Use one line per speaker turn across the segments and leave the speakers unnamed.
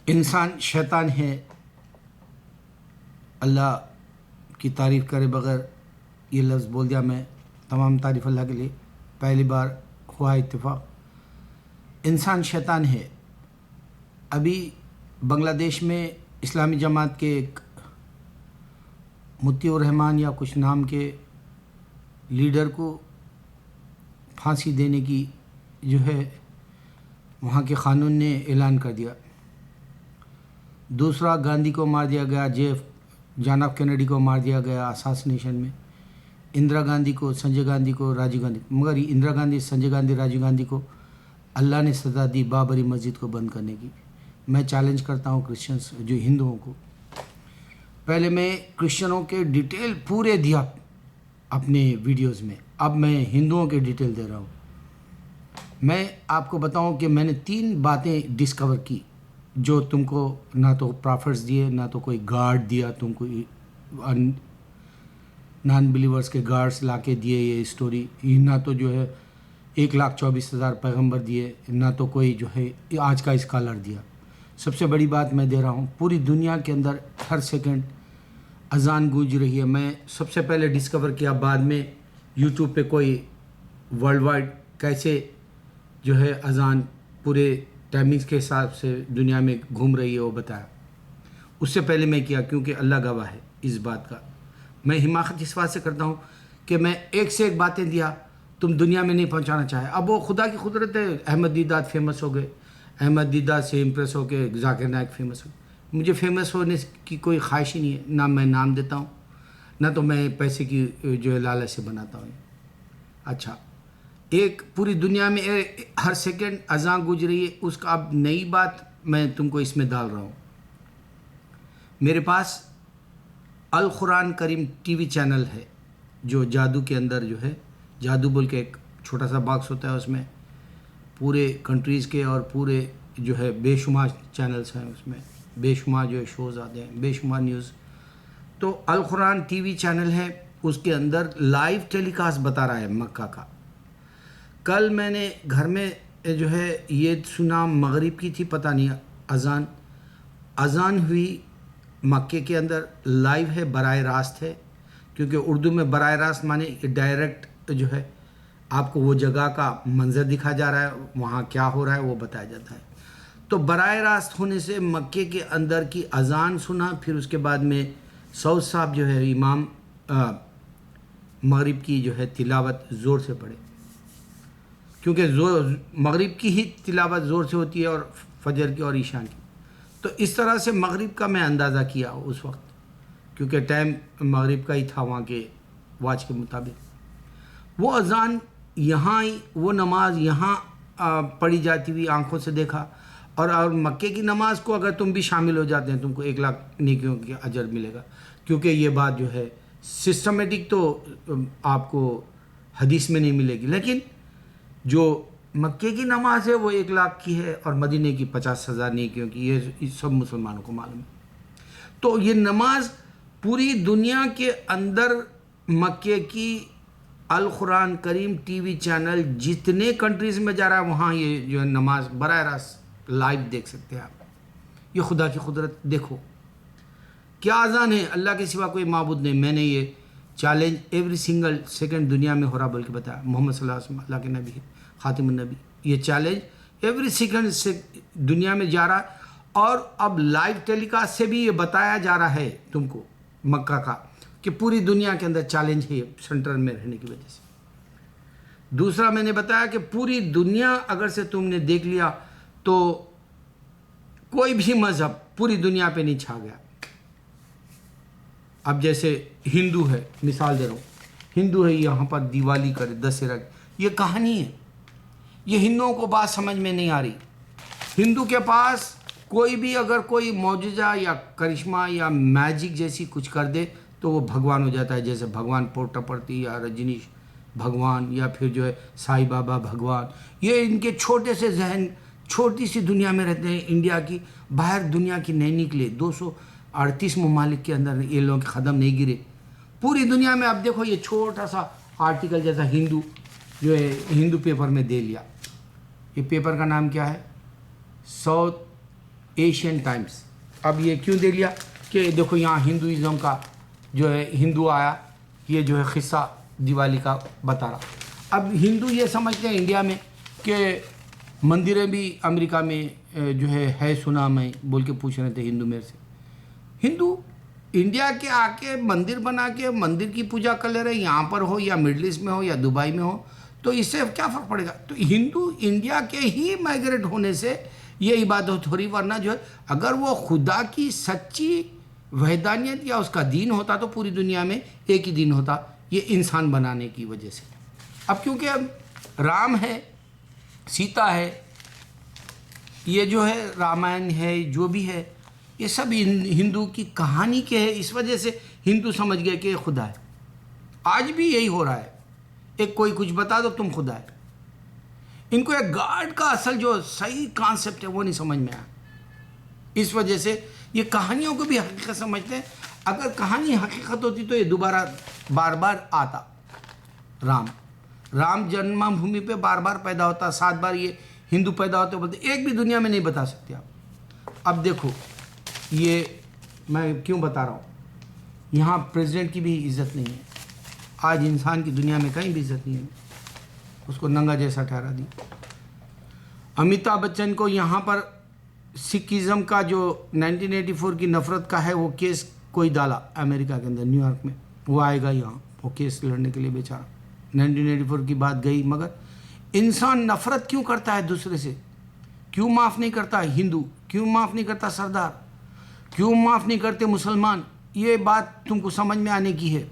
انسان شیطان ہے. اللہ کی تعریف کرے بغیر یہ لفظ بول دیا میں. تمام تعریف اللہ کے لیے. پہلی بار ہوا اتفاق. انسان شیطان ہے. ابھی بنگلہ دیش میں اسلامی جماعت کے ایک مطیع الرحمان یا کچھ نام کے لیڈر کو پھانسی دینے کی جو ہے وہاں کے قانون نے اعلان کر دیا. دوسرا، گاندھی کو مار دیا گیا. جان ایف کینیڈی کو مار دیا گیا اساسینیشن میں. اندرا گاندھی کو، سنجے گاندھی کو، راجیو گاندھی کو. مگر اندرا گاندھی، سنجے گاندھی، راجیو گاندھی کو اللہ نے سزا دی بابری مسجد کو بند کرنے کی. میں چیلنج کرتا ہوں کرسچنس جو ہندوؤں کو. پہلے میں کرسچنوں کے ڈیٹیل پورے دیا اپنے ویڈیوز میں. اب میں ہندوؤں کے ڈیٹیل دے رہا ہوں. میں آپ کو بتاؤں کہ میں نے 3 باتیں ڈسکور کی جو تم کو نہ تو پرافٹس دیے، نہ تو کوئی گارڈ دیا تم کو. نان بلیورز کے گارڈز لا کے دیے یہ اسٹوری. نہ تو جو ہے 1,24,000 پیغمبر دیے، نہ تو کوئی جو ہے آج کا اسکالر دیا. سب سے بڑی بات میں دے رہا ہوں، پوری دنیا کے اندر ہر سیکنڈ اذان گونج رہی ہے. میں سب سے پہلے ڈسکور کیا، بعد میں یوٹیوب پہ کوئی ورلڈ وائڈ کیسے جو ہے اذان پورے ٹائمنگز کے حساب سے دنیا میں گھوم رہی ہے وہ بتایا. اس سے پہلے میں کیا، کیونکہ اللہ گواہ ہے اس بات کا. میں حماقت اس بات سے کرتا ہوں کہ میں ایک سے ایک باتیں دیا تم دنیا میں نہیں پہنچانا چاہے. اب وہ خدا کی قدرت ہے. احمد دیدات فیمس ہو گئے. احمد دیدات سے امپریس ہو کے ذاکر نائک فیمس ہو گئے. مجھے فیمس ہونے کی کوئی خواہش ہی نہیں ہے. نہ میں نام دیتا ہوں، نہ تو میں پیسے کی جو ہے لالچ سے بناتا ہوں. اچھا، ایک پوری دنیا میں ہر سیکنڈ اذان گونج رہی ہے. اس کا اب نئی بات میں تم کو اس میں ڈال رہا ہوں. میرے پاس القرآن کریم ٹی وی چینل ہے جو جادو کے اندر جو ہے، جادو بول کے ایک چھوٹا سا باکس ہوتا ہے، اس میں پورے کنٹریز کے اور پورے جو ہے بے شمار چینلز ہیں. اس میں بے شمار جو ہے شوز آتے ہیں، بے شمار نیوز. تو القرآن ٹی وی چینل ہے، اس کے اندر لائیو ٹیلی کاسٹ بتا رہا ہے مکہ کا. کل میں نے گھر میں جو ہے یہ سنا، مغرب کی تھی پتہ نہیں، اذان ہوئی مکے کے اندر. لائیو ہے، براہ راست ہے، کیونکہ اردو میں براہ راست مانے ڈائریکٹ جو ہے آپ کو وہ جگہ کا منظر دکھا جا رہا ہے، وہاں کیا ہو رہا ہے وہ بتایا جاتا ہے. تو براہ راست ہونے سے مکے کے اندر کی اذان سنا. پھر اس کے بعد میں سعود صاحب جو ہے امام مغرب کی جو ہے تلاوت زور سے پڑھے، کیونکہ مغرب کی ہی تلاوت زور سے ہوتی ہے اور فجر کی اور عشاء کی. تو اس طرح سے مغرب کا میں اندازہ کیا اس وقت، کیونکہ ٹائم مغرب کا ہی تھا وہاں کے واچ کے مطابق. وہ اذان یہاں آئی، وہ نماز یہاں پڑھی جاتی ہوئی آنکھوں سے دیکھا. اور مکے کی نماز کو اگر تم بھی شامل ہو جاتے ہیں تم کو 1,00,000 نیکیوں کے اجر ملے گا. کیونکہ یہ بات جو ہے سسٹمیٹک تو آپ کو حدیث میں نہیں ملے گی، لیکن جو مکے کی نماز ہے وہ 1,00,000 کی ہے اور مدینے کی 50,000 نیکیوں کی. یہ سب مسلمانوں کو معلوم ہے. تو یہ نماز پوری دنیا کے اندر مکے کی القرآن کریم ٹی وی چینل جتنے کنٹریز میں جا رہا ہے وہاں یہ جو نماز براہ راست لائیو دیکھ سکتے ہیں آپ. یہ خدا کی قدرت دیکھو کیا اذان ہے. اللہ کے سوا کوئی معبود نہیں. میں نے یہ چیلنج ایوری سنگل سیکنڈ دنیا میں ہو رہا بول کے بتایا. محمد صلی اللہ علیہ وسلم اللہ کے نبی ہے، خاتم النبی. یہ چیلنج ایوری سیکنڈ سے دنیا میں جا رہا ہے. اور اب لائیو ٹیلی کاسٹ سے بھی یہ بتایا جا رہا ہے تم کو مکہ کا، کہ پوری دنیا کے اندر چیلنج ہے سینٹر میں رہنے کی وجہ سے. دوسرا میں نے بتایا کہ پوری دنیا اگر سے تم نے دیکھ لیا تو کوئی بھی مذہب پوری دنیا پہ نہیں چھا گیا. اب جیسے ہندو ہے، مثال دے رہا ہوں، ہندو ہے یہاں پر دیوالی کرے، دسہرہ، یہ کہانی ہے. یہ ہندوؤں کو بات سمجھ میں نہیں آ رہی. ہندو کے پاس کوئی بھی اگر کوئی معجزہ یا کرشمہ یا میجک جیسی کچھ کر دے تو وہ بھگوان ہو جاتا ہے. جیسے بھگوان پورٹاپرتی یا رجنیش بھگوان یا پھر جو ہے سائی بابا بھگوان. یہ ان کے چھوٹے سے ذہن، چھوٹی سی دنیا میں رہتے ہیں. انڈیا کی باہر دنیا کی نہیں نکلے. 238 ممالک کے اندر یہ لوگ قدم نہیں گرے پوری دنیا میں. اب دیکھو یہ چھوٹا سا آرٹیکل جیسا ہندو جو ہے ہندو پیپر میں دے لیا. یہ پیپر کا نام کیا ہے؟ Asian Times. اب یہ کیوں دے لیا کہ دیکھو یہاں ہندوازم کا جو ہے ہندو آیا, یہ جو ہے قصہ دیوالی کا بتا رہا. اب ہندو یہ سمجھتے ہیں انڈیا میں کہ مندریں بھی امریکہ میں جو ہے سنا میں بول کے پوچھ رہے تھے ہندو میرے سے. ہندو انڈیا کے آ کے مندر بنا کے مندر کی پوجا کر لے رہے, یہاں پر ہو یا مڈل ایسٹ میں ہو یا دبئی میں ہو, تو اس سے کیا فرق پڑے گا؟ تو ہندو انڈیا کے ہی مائگریٹ ہونے سے یہ عبادت ہو رہی, ورنہ جو ہے اگر وہ خدا کی سچی وحدانیت یا اس کا دین ہوتا تو پوری دنیا میں ایک ہی دین ہوتا, یہ انسان بنانے کی وجہ سے. اب کیونکہ اب رام ہے, سیتا ہے, یہ جو ہے رامائن ہے, جو بھی ہے یہ سب ہندو کی کہانی کے ہے, اس وجہ سے ہندو سمجھ گئے کہ یہ خدا ہے. آج بھی یہی ہو رہا ہے, ایک کوئی کچھ بتا دو تم خدا ہے. ان کو ایک گاڈ کا اصل جو صحیح کانسیپٹ ہے وہ نہیں سمجھ میں آیا, اس وجہ سے یہ کہانیوں کو بھی حقیقت سمجھتے ہیں. اگر کہانی حقیقت ہوتی تو یہ دوبارہ بار بار آتا. رام جنم بھومی پہ بار بار پیدا ہوتا, 7 بار یہ ہندو پیدا ہوتے بولتے, ایک بھی دنیا میں نہیں بتا سکتے آپ. اب دیکھو یہ میں کیوں بتا رہا ہوں, یہاں پریزیڈنٹ کی بھی عزت نہیں ہے. آج انسان کی دنیا میں کہیں بھی عزت نہیں ہے, اس کو ننگا جیسا ٹھہرا دی. امیتابھ بچن کو یہاں پر سکھزم کا جو 1984 کی نفرت کا ہے وہ کیس کوئی ڈالا امریکہ کے اندر, نیو یارک میں. وہ آئے گا یہاں وہ کیس لڑنے کے لیے بیچارہ. 1984 کی بات گئی, مگر انسان نفرت کیوں کرتا ہے دوسرے سے؟ کیوں معاف نہیں کرتا ہندو؟ کیوں معاف نہیں کرتا سردار؟ کیوں معاف نہیں کرتے مسلمان؟ یہ بات تم کو سمجھ میں آنے کی ہے.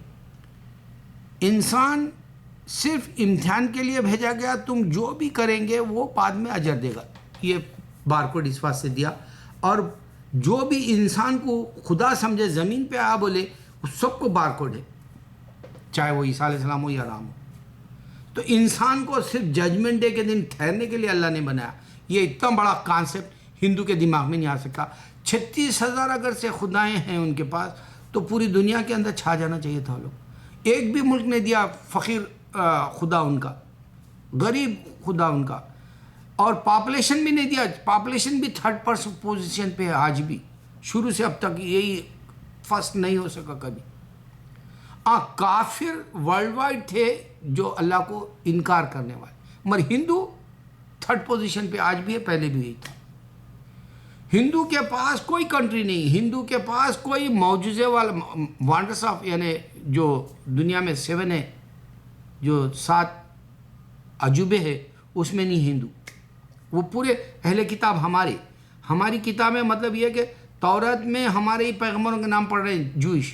انسان صرف امتحان کے لیے بھیجا گیا, تم جو بھی کریں گے وہ بعد میں اجر دے گا. یہ بارکوڈ اس بات سے دیا. اور جو بھی انسان کو خدا سمجھے زمین پہ آ بولے اس سب کو بارکوڈ ہے, چاہے وہ عیسیٰ علیہ السلام ہو یا رام ہو. تو انسان کو صرف ججمنٹ ڈے کے دن ٹھہرنے کے لیے اللہ نے بنایا. یہ اتنا بڑا کانسیپٹ ہندو کے دماغ میں نہیں آ سکا. 36,000 اگر سے خدائیں ہیں ان کے پاس تو پوری دنیا کے اندر چھا جانا چاہیے تھا. لوگ ایک بھی ملک نے دیا فقیر خدا ان کا, غریب خدا ان کا. اور پاپولیشن بھی نہیں دیا, پاپولیشن بھی 3rd پوزیشن پہ ہے آج بھی. شروع سے اب تک یہی فرسٹ نہیں ہو سکا کبھی. کافر ورلڈ وائڈ تھے جو اللہ کو انکار کرنے والے, مگر ہندو 3rd پوزیشن پہ آج بھی ہے, پہلے بھی یہی تھا. ہندو کے پاس کوئی کنٹری نہیں, ہندو کے پاس کوئی معجزے والا وانڈرس آف, یعنی جو دنیا میں 7 ہے, جو 7 عجوبے ہے اس میں نہیں ہندو. وہ پورے اہل کتاب ہماری کتابیں, مطلب یہ کہ تورات میں ہمارے ہی پیغمبروں کے نام پڑھ رہے ہیں جوئش,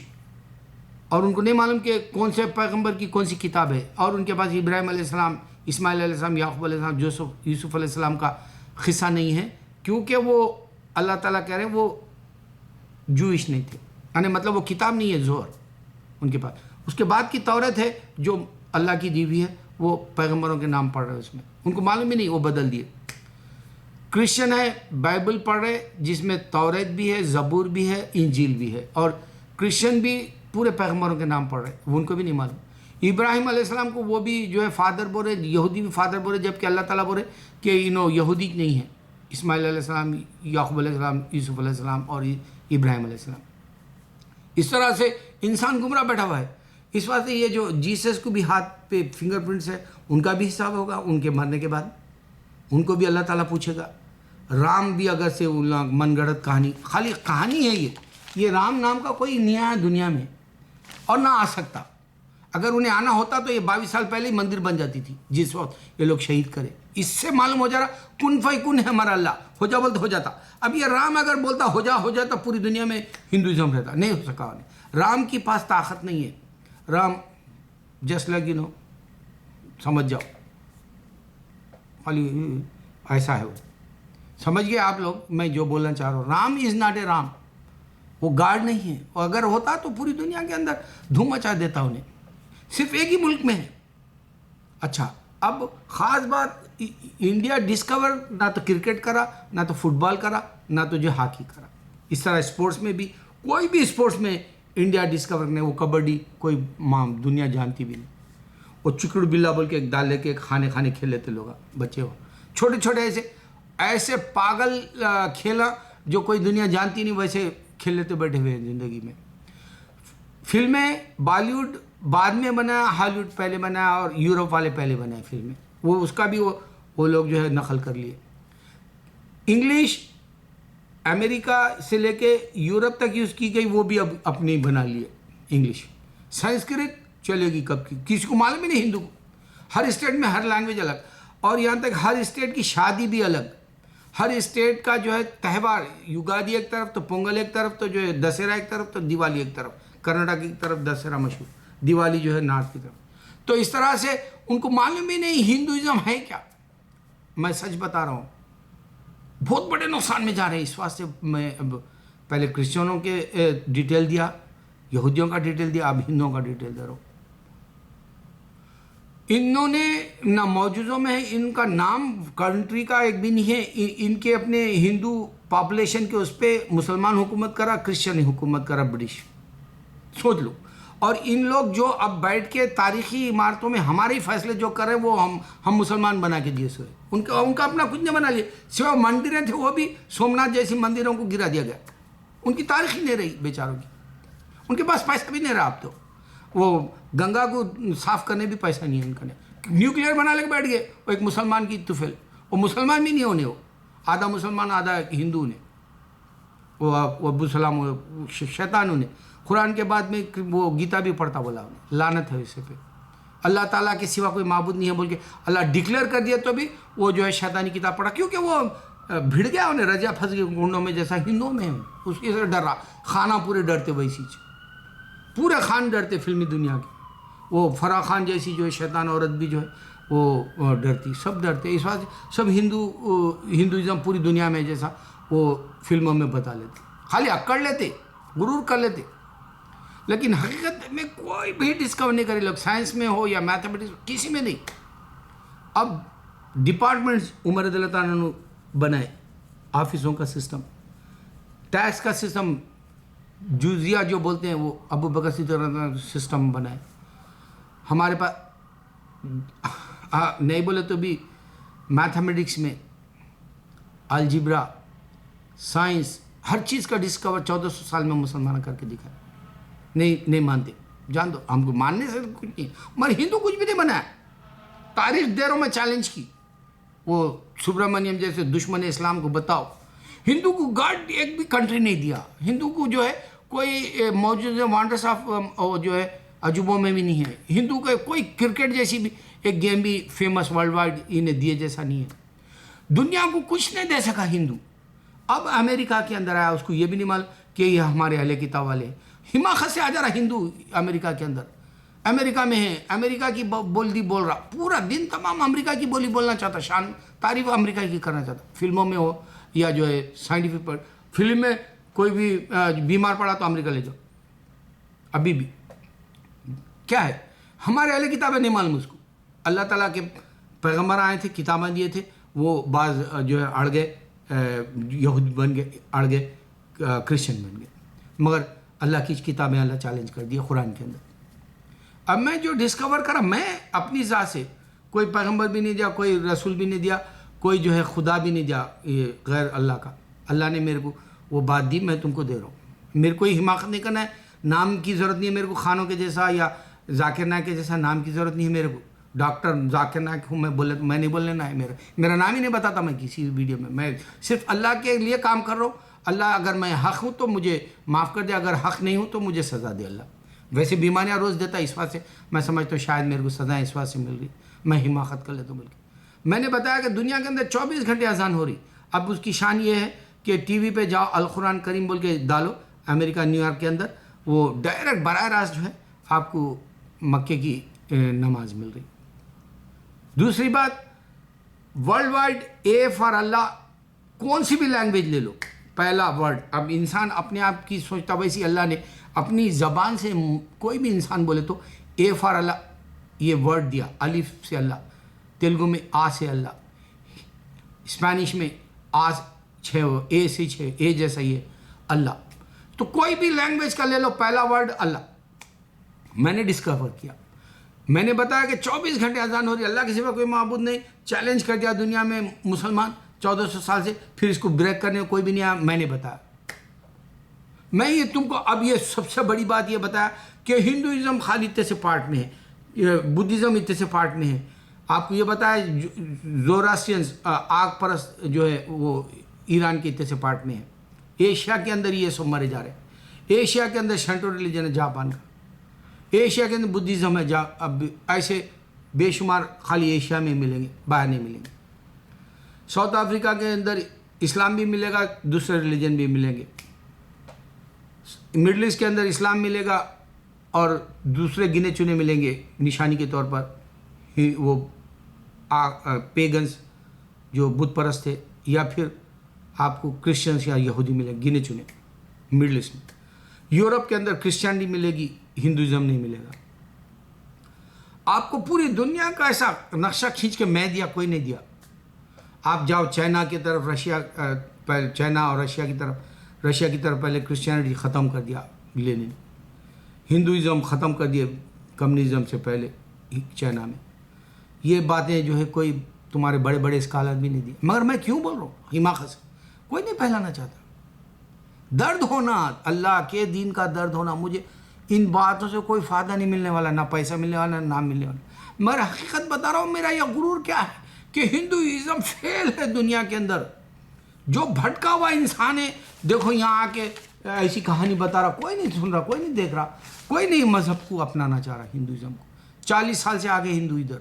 اور ان کو نہیں معلوم کہ کون سے پیغمبر کی کون سی کتاب ہے. اور ان کے پاس ابراہیم علیہ السلام, اسماعیل علیہ السلام, یعقوب علیہ السلام, یوسف علیہ السلام کا قصہ نہیں ہے, کیونکہ وہ اللہ تعالیٰ کہہ رہے ہیں وہ جوئش نہیں تھے, یعنی مطلب وہ کتاب نہیں ہے زہر ان کے پاس. اس کے بعد کی تورات ہے جو اللہ کی دی ہوئی ہے, وہ پیغمبروں کے نام پڑھ رہے ہیں اس میں, ان کو معلوم ہی نہیں, وہ بدل دیے. کرسچن ہے بائبل پڑھ رہے جس میں تورات بھی ہے, زبور بھی ہے, انجیل بھی ہے, اور کرسچن بھی پورے پیغمبروں کے نام پڑھ رہے, وہ ان کو بھی نہیں معلوم. ابراہیم علیہ السلام کو وہ بھی جو ہے فادر بولے, یہودی بھی فادر بولے, جبکہ اللہ تعالیٰ بولے کہ یہودی نہیں ہے. اسماعیل علیہ السلام, یعقوب علیہ السلام, یوسف علیہ السلام اور ابراہیم علیہ السلام. اس طرح سے انسان گمراہ بیٹھا ہوا ہے. اس واسطے یہ جو جیسس کو بھی ہاتھ پہ فنگر پرنٹس ہے, ان کا بھی حساب ہوگا ان کے مرنے کے بعد, ان کو بھی اللہ تعالیٰ پوچھے گا. رام بھی اگر سے من گڑت کہانی, خالی کہانی ہے یہ رام نام کا کوئی نہیں آیا دنیا میں اور نہ آ سکتا. اگر انہیں آنا ہوتا تو یہ 22 سال پہلے ہی مندر بن جاتی تھی جس وقت یہ لوگ شہید کرے. اس سے معلوم ہو جا رہا کن فیکن ہے ہمارا اللہ, ہو جا بولتا ہو جاتا. اب یہ رام اگر بولتا ہو جاتا پوری دنیا میں ہندوازم رہتا, نہیں ہو سکا. رام کے پاس طاقت نہیں ہے. رام جسٹ لائک سمجھ جاؤ, خالی ایسا ہے وہ. سمجھ گئے آپ لوگ میں جو بولنا چاہ رہا ہوں؟ Ram is not a Ram, وہ گاڈ نہیں ہے. اور اگر ہوتا تو پوری دنیا کے اندر دھوم مچا دیتا انہیں. صرف ایک ہی ملک میں ہے. اچھا, اب خاص بات, انڈیا ڈسکور نہ تو کرکٹ کرا, نہ تو فٹ بال کرا, نہ تو جو ہاکی کرا. اس طرح اسپورٹس میں بھی کوئی بھی اسپورٹس میں انڈیا ڈسکور نہیں. وہ کبڈی کوئی دنیا جانتی بھی نہیں. وہ چکڑ بلا بول کے ایک ڈال لے کے کھانے کھیل لیتے لوگ, بچے ہو چھوٹے چھوٹے ایسے پاگل کھیلا جو کوئی دنیا جانتی نہیں ویسے کھیل لیتے بیٹھے ہوئے ہیں زندگی میں. فلمیں بالی ووڈ بعد میں بنا، ہالی ووڈ پہلے بنا اور یورپ والے پہلے بنائے فلمیں، وہ اس کا بھی وہ لوگ جو ہے نقل کر لیے. انگلش امریکہ سے لے کے یورپ تک یوز کی گئی، وہ بھی اب اپنی بنا لیے انگلش. سنسکرت چلے گی کب کی، کسی کو معلوم ہی نہیں. ہندو کو ہر اسٹیٹ میں ہر لینگویج الگ، اور یہاں تک ہر اسٹیٹ کی شادی بھی الگ، ہر اسٹیٹ کا جو ہے تہوار، یوگادی ایک طرف تو پونگل ایک طرف تو جو ہے دسہرا ایک طرف تو دیوالی ایک طرف. کرناٹک کی طرف دسہرا مشہور، دیوالی جو ہے نارتھ کی طرف. تو اس طرح سے ان کو معلوم ہی نہیں ہندوازم ہے کیا. میں سچ بتا رہا ہوں، بہت بڑے نقصان میں جا رہے ہیں. اس واسطے میں اب پہلے کرسچنوں کے ڈیٹیل دیا، یہودیوں کا ڈیٹیل دیا، اب ہندوؤں کا ڈیٹیل دے رہا ہوں. انہوں نے نہ موجودوں میں ہے، ان کا نام کنٹری کا ایک بھی نہیں ہے. ان کے اپنے ہندو پاپولیشن کے اس پہ مسلمان حکومت کرا، کرسچن حکومت کرا برٹش. سوچ لو. اور ان لوگ جو اب بیٹھ کے تاریخی عمارتوں میں ہمارے فیصلے جو کر رہے ہیں وہ ہم مسلمان بنا کے دیے سوئے. ان کا اپنا کچھ نہیں بنا لیا، سوائے مندریں تھے وہ بھی سومناتھ جیسی مندروں کو گرا دیا گیا. ان کی تاریخ ہی نہیں رہی بیچاروں کی. ان کے پاس پیسہ بھی نہیں رہا. اب تو وہ گنگا کو صاف کرنے بھی پیسہ نہیں ہے ان کا. نیوکلیئر بنا لے کے بیٹھ گئے. وہ ایک مسلمان کی طفل، وہ مسلمان بھی نہیں ہونے، وہ آدھا مسلمان آدھا ہندو نے، وہ ابو سلام شیطانوں نے. قرآن کے بعد میں وہ گیتا بھی پڑھتا بولا انہیں، لعنت ہے اسے پہ. اللہ تعالیٰ کے سوا کوئی معبود نہیں ہے بول کے اللہ ڈکلیئر کر دیا، تو بھی وہ جو ہے شیطانی کتاب پڑھا، کیونکہ وہ بھیڑ گیا انہیں، رجا پھنس گئے گنڈوں میں جیسا ہندوؤں میں ہے. اس کی سے ڈر رہا، خانہ پورے ڈرتے ویسی، پورے خان ڈرتے فلمی دنیا کے. وہ فرح خان جیسی جو ہے شیطان عورت بھی جو ہے وہ ڈرتی، سب ڈرتے. اس واسطے سب ہندوازم پوری دنیا میں جیسا وہ فلموں میں بتا لیتے، خالی اکڑ لیتے، غرور کر لیتے. لیکن حقیقت میں کوئی بھی ڈسکور نہیں کرے لوگ، سائنس میں ہو یا میتھمیٹکس، کسی میں نہیں. اب ڈپارٹمنٹس عمر رضی اللہ تعالیٰ نے بنائے، آفسوں کا سسٹم، ٹیکس کا سسٹم، جزیہ جو بولتے ہیں وہ ابو بکر صدیق سسٹم بنائے. ہمارے پاس نہیں بولے تو بھی میتھمیٹکس میں الجبرا، سائنس، ہر چیز کا ڈسکور 1400 سال میں مسلمان کر کے دکھائے. نہیں مانتے، جان دو، ہم کو ماننے سے کچھ نہیں. مگر ہندو کچھ بھی نہیں بنایا. تاریخ دیروں میں چیلنج کی، وہ سبرامنیم جیسے دشمن اسلام کو بتاؤ. ہندو کو گاڈ ایک بھی کنٹری نہیں دیا. ہندو کو جو ہے کوئی موجود وانڈرس آف جو ہے عجوبوں میں بھی نہیں ہے. ہندو کا کوئی کرکٹ جیسی بھی ایک گیم بھی فیمس ورلڈ وائڈ انہیں دیے جیسا نہیں ہے. دنیا کو کچھ نہیں دے سکا ہندو. اب امریکہ کے اندر آیا، اس کو یہ بھی نہیں معلوم کہ یہ ہمارے اہل کتاب والے ہیں. حماقت سے آ جا رہا ہندو امریکہ کے اندر، امریکہ میں ہے، امریکہ کی بول رہا، پورا دن تمام امریکہ کی بولی بولنا چاہتا، شان تعریف امریکہ کی کرنا چاہتا. فلموں میں ہو یا جو ہے سائنٹیفک پر فلم میں کوئی بھی بیمار پڑا تو امریکہ لے جاؤ. ابھی بھی کیا ہے، ہمارے اہل کتابیں نہیں معلوم اس کو. اللہ تعالیٰ کے پیغمبر آئے تھے، کتابیں دیے تھے، وہ بعض جو ہے اڑ گئے، یہود بن گئے، اڑ گئے، کرسچن بن گئے. مگر اللہ کی کتابیں اللہ چیلنج کر دی قرآن کے اندر. اب میں جو ڈسکور کرا، میں اپنی ذات سے کوئی پیغمبر بھی نہیں دیا، کوئی رسول بھی نہیں دیا، کوئی جو ہے خدا بھی نہیں دیا یہ غیر اللہ کا. اللہ نے میرے کو وہ بات دی، میں تم کو دے رہا ہوں. میرے کو ہی حماقت نہیں کرنا ہے، نام کی ضرورت نہیں ہے میرے کو خانوں کے جیسا یا ذاکر نائک کے جیسا نام کی ضرورت نہیں ہے میرے کو. ڈاکٹر ذاکر نائک ہوں میں، بولے تو میں نہیں بولنے نہ ہے، میرا نام ہی نہیں بتاتا میں کسی ویڈیو میں. میں صرف اللہ کے لیے کام کر رہا ہوں. اللہ اگر میں حق ہوں تو مجھے معاف کر دے، اگر حق نہیں ہوں تو مجھے سزا دے. اللہ ویسے بیماریاں روز دیتا ہے، اس واسطے میں سمجھتا ہوں شاید میرے کو سزائیں اس واسطے مل رہی، میں حماقت کر لیتا ہوں. بلکہ میں نے بتایا کہ دنیا کے اندر 24 گھنٹے اذان ہو رہی. اب اس کی شان یہ ہے کہ ٹی وی پہ جاؤ، القرآن کریم بول کے ڈالو، امریکہ نیو یارک کے اندر وہ ڈائریکٹ براہ راست جو ہے آپ کو مکے کی نماز مل رہی. دوسری بات، ورلڈ وائڈ اے فار اللہ، کون سی بھی لینگویج لے لو، پہلا ورڈ. اب انسان اپنے آپ کی سوچتا، ویسی اللہ نے اپنی زبان سے کوئی بھی انسان بولے تو اے فار اللہ یہ ورڈ دیا. الف سے اللہ، تیلگو میں آ سے اللہ، اسپینش میں آ 6، اے سے 6، اے جیسا یہ اللہ. تو کوئی بھی لینگویج کا لے لو، پہلا ورڈ اللہ. میں نے ڈسکور کیا، میں نے بتایا کہ 24 گھنٹے اذان ہو رہی، اللہ کے سوا کوئی معبود نہیں. چیلنج کر دیا دنیا میں مسلمان 1400 سال سے، پھر اس کو بریک کرنے کوئی بھی نہیں آیا، میں نے بتایا. میں یہ تم کو اب یہ سب سے بڑی بات یہ بتایا کہ ہندوازم خالی اتنے سے پارٹ میں ہے، بدھزم اتنے سے پارٹ میں ہے. آپ کو یہ بتایا زوراسٹرینز آگ پرست جو ہے وہ ایران کے اتنے سے پارٹ میں ہے. ایشیا کے اندر یہ سب مرے جا رہے ہیں. ایشیا کے اندر شنٹو ریلیجن ہے جاپان کا، ایشیا کے اندر بدھزم ہے. اب ایسے بے شمار خالی ایشیا میں ملیں گے، باہر نہیں ملیں گے. ساؤتھ افریقہ کے اندر اسلام بھی ملے گا، دوسرے ریلیجن بھی ملیں گے. مڈل ایسٹ کے اندر اسلام ملے گا اور دوسرے گنے چنے ملیں گے نشانی کے طور پر. وہ پیگنز جو بت پرست تھے، یا پھر آپ کو کرسچنس یا یہودی ملے گنے چنے مڈل ایسٹ میں. یورپ کے اندر کرسچینٹی ملے گی، ہندوازم نہیں ملے گا. آپ کو پوری دنیا کا ایسا نقشہ کھینچ کے میں دیا، کوئی نہیں دیا. آپ جاؤ چائنا کی طرف، چائنا اور رشیا کی طرف پہلے کرسچینٹی ختم کر دیا لینن. ہندوازم ختم کر دیا کمیونزم سے پہلے چائنا میں. یہ باتیں جو ہے کوئی تمہارے بڑے بڑے اسکالر بھی نہیں دیے. مگر میں کیوں بول رہا ہوں حماقت سے؟ کوئی نہیں پھیلانا چاہتا. درد ہونا، اللہ کے دین کا درد ہونا، مجھے ان باتوں سے کوئی فائدہ نہیں ملنے والا، نہ پیسہ ملنے والا، نہ نام ملنے والا. مگر حقیقت بتا رہا ہوں، میرا یہ غرور کیا ہے کہ ہندوازم فیل ہے دنیا کے اندر. جو بھٹکا ہوا انسان ہے، دیکھو یہاں آ کے ایسی کہانی بتا رہا، کوئی نہیں سن رہا، کوئی نہیں دیکھ رہا، کوئی نہیں مذہب کو اپنانا چاہ رہا. ہندوازم کو 40 سال سے آگے ہندو ادھر.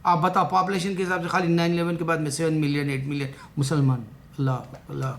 آپ بتاؤ پاپولیشن کے حساب سے خالی 9/11 کے بعد میں 7 ملین 8 ملین مسلمان. اللہ اللہ